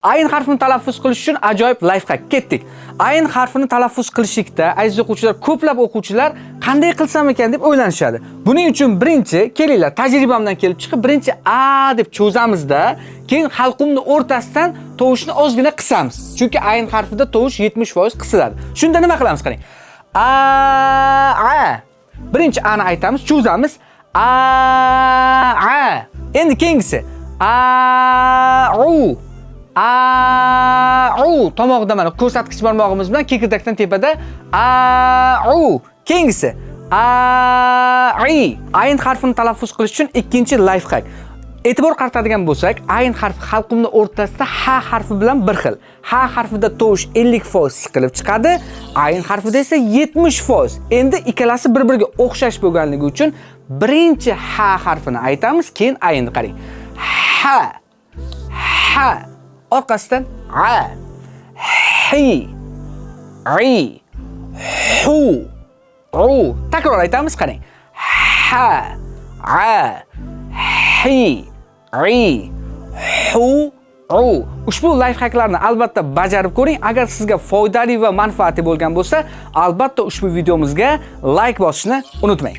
Ayn harfini talaffuz qilish uchun ajoyib lifehack. Ketdik. Ayn harfini talaffuz qilishlikda aziz o'quvchilar, ko'plab o'quvchilar qanday qilsam ekan deb o'ylanishadi. Buning uchun birinchi, kelinglar, tajribamdan kelib chiqib, birinchi a deb cho'zamizda, keyin halqumni o'rtasidan tovushni ozgina qisamiz. Chunki ayn harfida tovush 70% qisiladi. Shunda nima qilamiz qarang. A. Birinchi ani aytamiz, cho'zamiz. A. Endi keyingisi u. Tomog'idan mana ko'rsatkich barmog'imiz bilan kekirdakdan tepada u. Keyingisi ayn harfini talaffuz qilish uchun ikkinchi lifehack. E'tibor qaratadigan bo'lsak, ayn harfi halqumni o'rtasida h harfi bilan bir xil. H harfida tovush 50% siqilib chiqadi, ayn harfida esa 70%. Endi ikkalasi bir-biriga o'xshash bo'lganligi uchun birinchi h harfini aytamiz, keyin aynni qarang. Ha. Orqasidan a, hi, hu, u. Takror aytamiz, qarang. Ha, a, hi, hu, u. Ushbu lifehacklarni albatta bajarib ko'ring. Agar sizga foydali va manfaatli bo'lgan bo'lsa, albatta ushbu videomizga like bosishni unutmang.